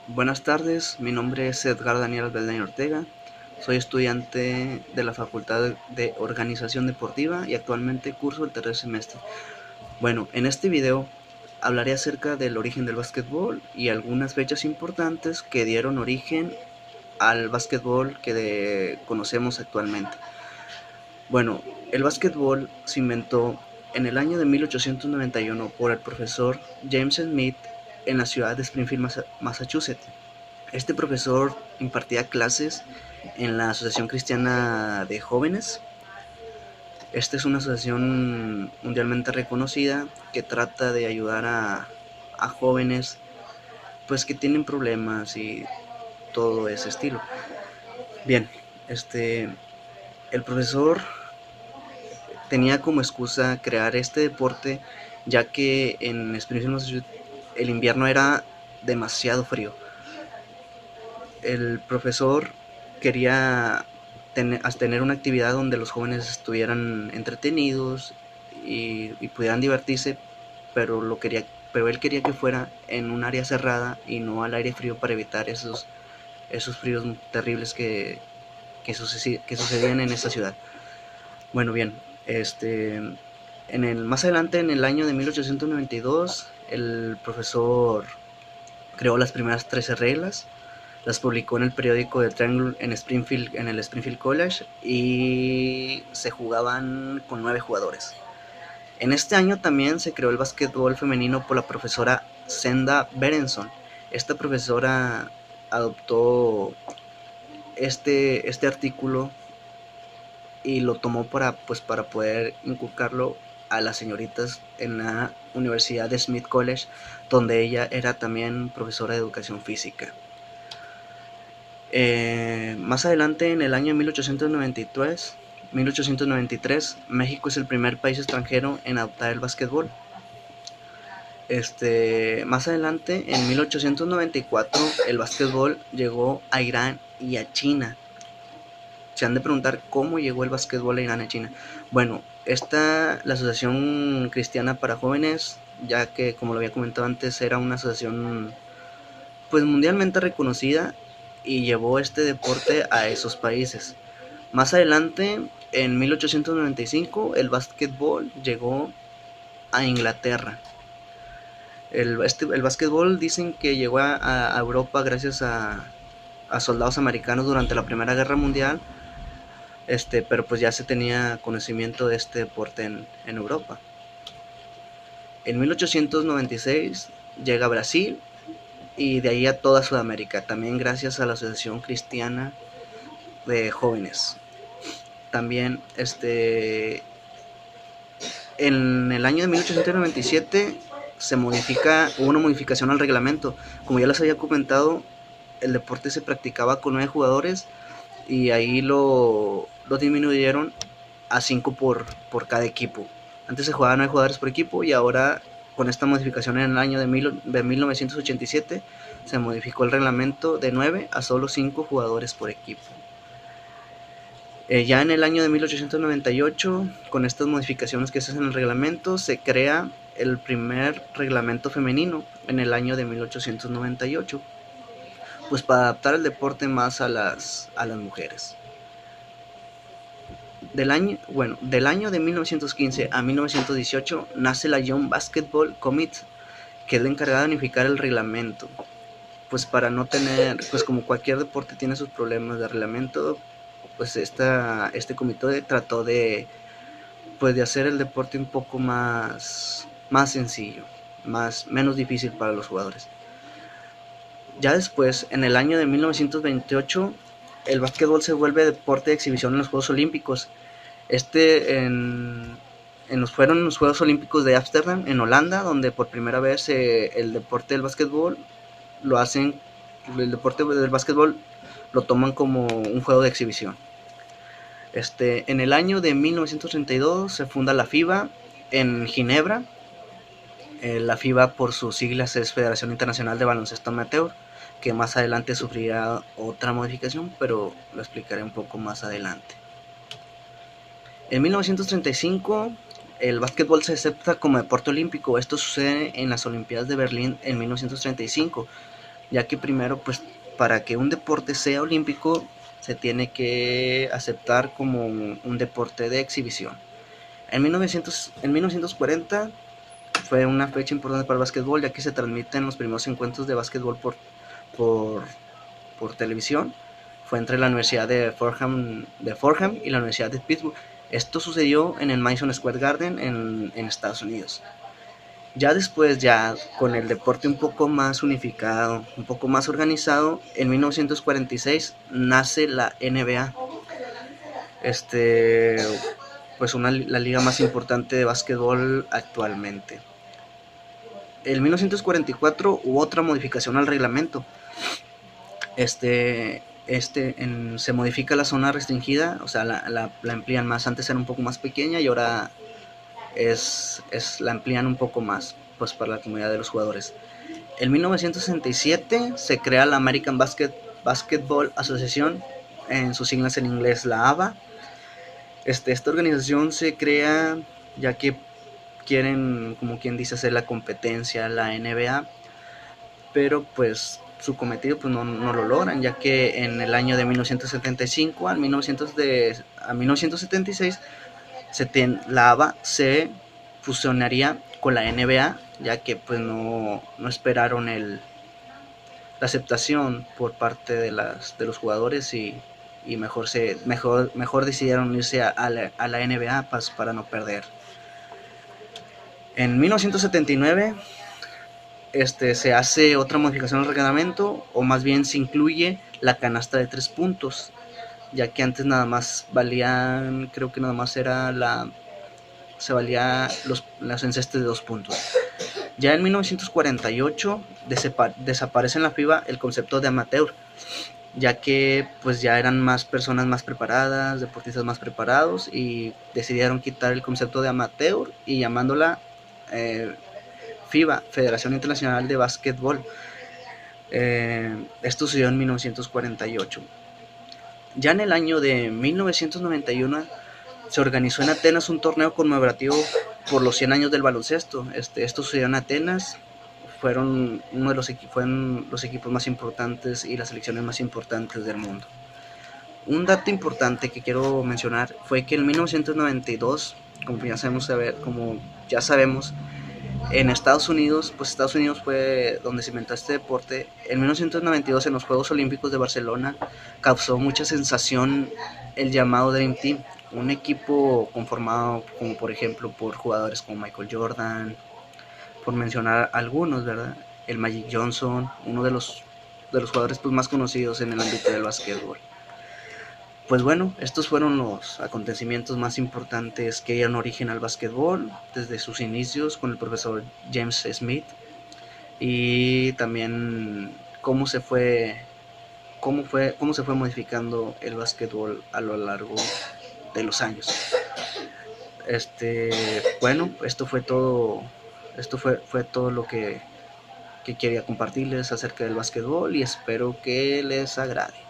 Buenas tardes, mi nombre es Edgar Daniel Beldaño Ortega, soy estudiante de la Facultad de Organización Deportiva y actualmente curso el tercer semestre. Bueno, en este video hablaré acerca del origen del básquetbol y algunas fechas importantes que dieron origen al básquetbol que conocemos actualmente. Bueno, el básquetbol se inventó en el año de 1891 por el profesor James Smith en la ciudad de Springfield, Massachusetts. Este profesor impartía clases en la Asociación Cristiana de Jóvenes. Esta es una asociación mundialmente reconocida que trata de ayudar a jóvenes pues que tienen problemas y todo ese estilo. Bien, este el profesor tenía como excusa crear este deporte ya que en Springfield, Massachusetts, el invierno era demasiado frío. El profesor quería tener una actividad donde los jóvenes estuvieran entretenidos y pudieran divertirse, pero pero él quería que fuera en un área cerrada y no al aire frío para evitar esos fríos terribles que sucedían en esa ciudad. Bueno, bien, más adelante, en el año de 1892, el profesor creó las primeras 13 reglas, las publicó en el periódico de Triangle en el Springfield College, y se jugaban con 9 jugadores. En este año también se creó el básquetbol femenino por la profesora Senda Berenson. Esta profesora adoptó este artículo y lo tomó para poder inculcarlo a las señoritas en la Universidad de Smith College, donde ella era también profesora de educación física. Más adelante, en el año 1893, México es el primer país extranjero en adoptar el básquetbol. Más adelante, en 1894, el básquetbol llegó a Irán y a China. Se han de preguntar cómo llegó el básquetbol a Irán y a China. Bueno, la Asociación Cristiana para Jóvenes, ya que como lo había comentado antes, era una asociación pues mundialmente reconocida y llevó este deporte a esos países. Más adelante, en 1895, el básquetbol llegó a Inglaterra. El básquetbol dicen que llegó a Europa gracias a soldados americanos durante la Primera Guerra Mundial, pero pues ya se tenía conocimiento de este deporte en Europa. En 1896 llega a Brasil y de ahí a toda Sudamérica, también gracias a la Asociación Cristiana de Jóvenes. También en el año de 1897 hubo una modificación al reglamento. Como ya les había comentado, el deporte se practicaba con 9 jugadores y ahí lo disminuyeron a 5 por cada equipo. Antes se jugaban 9 jugadores por equipo y ahora con esta modificación en el año de 1987 se modificó el reglamento de 9 a solo 5 jugadores por equipo. Ya en el año de 1898, con estas modificaciones que se hacen en el reglamento, se crea el primer reglamento femenino en el año de 1898, pues para adaptar el deporte más a las mujeres. Del año de 1915 a 1918 nace la Young Basketball Committee, que es la encargada de unificar el reglamento, pues para no tener, pues como cualquier deporte tiene sus problemas de reglamento, pues este comité trató pues de hacer el deporte un poco más sencillo, menos difícil para los jugadores. Ya después, en el año de 1928, el básquetbol se vuelve deporte de exhibición en los Juegos Olímpicos. Fueron los Juegos Olímpicos de Ámsterdam, en Holanda, donde por primera vez el deporte del básquetbol el deporte del básquetbol lo toman como un juego de exhibición. En el año de 1932 se funda la FIBA en Ginebra. La FIBA, por sus siglas, es Federación Internacional de Baloncesto Amateur, que más adelante sufrirá otra modificación, pero lo explicaré un poco más adelante. En 1935 el básquetbol se acepta como deporte olímpico. Esto sucede en las Olimpiadas de Berlín en 1935. ya que primero, pues, para que un deporte sea olímpico, se tiene que aceptar como un deporte de exhibición. En 1940 fue una fecha importante para el básquetbol, ya que se transmiten los primeros encuentros de básquetbol por, por televisión. Fue entre la Universidad de Fordham y la Universidad de Pittsburgh. Esto sucedió en el Madison Square Garden en Estados Unidos. Ya después, ya con el deporte un poco más unificado, un poco más organizado, en 1946 nace la NBA. Este, pues la liga más importante de básquetbol actualmente. En 1944 hubo otra modificación al reglamento. Se modifica la zona restringida, o sea, la amplían más. Antes era un poco más pequeña y ahora la amplían un poco más, pues para la comunidad de los jugadores. En 1967 se crea la American Basketball Association, en sus siglas en inglés la ABA. Esta organización se crea ya que quieren, como quien dice, hacer la competencia, la NBA, pero pues su cometido pues no lo logran, ya que en el año de 1975 a 1976 la ABA se fusionaría con la NBA, ya que pues no esperaron la aceptación por parte de los jugadores y mejor decidieron irse a la NBA para no perder. En 1979 se hace otra modificación al reglamento, o más bien se incluye la canasta de 3 puntos, ya que antes nada más valían, creo que nada más era se valía los encestes de 2 puntos. Ya en 1948 desaparece en la FIBA el concepto de amateur, ya que pues ya eran más personas más preparadas, deportistas más preparados, y decidieron quitar el concepto de amateur y llamándola FIBA, Federación Internacional de Básquetbol. Esto sucedió en 1948. Ya en el año de 1991 se organizó en Atenas un torneo conmemorativo por los 100 años del baloncesto. Esto sucedió en Atenas. Fueron los equipos más importantes y las selecciones más importantes del mundo. Un dato importante que quiero mencionar fue que en 1992, como ya sabemos, en Estados Unidos, pues Estados Unidos fue donde se inventó este deporte. En 1992, en los Juegos Olímpicos de Barcelona, causó mucha sensación el llamado Dream Team, un equipo conformado como por ejemplo por jugadores como Michael Jordan, por mencionar algunos, ¿verdad? El Magic Johnson, uno de los jugadores pues, más conocidos en el ámbito del básquetbol. Pues bueno, estos fueron los acontecimientos más importantes que dieron origen al básquetbol desde sus inicios con el profesor James Smith, y también cómo se fue modificando el básquetbol a lo largo de los años. Bueno, fue todo lo que quería compartirles acerca del básquetbol y espero que les agrade.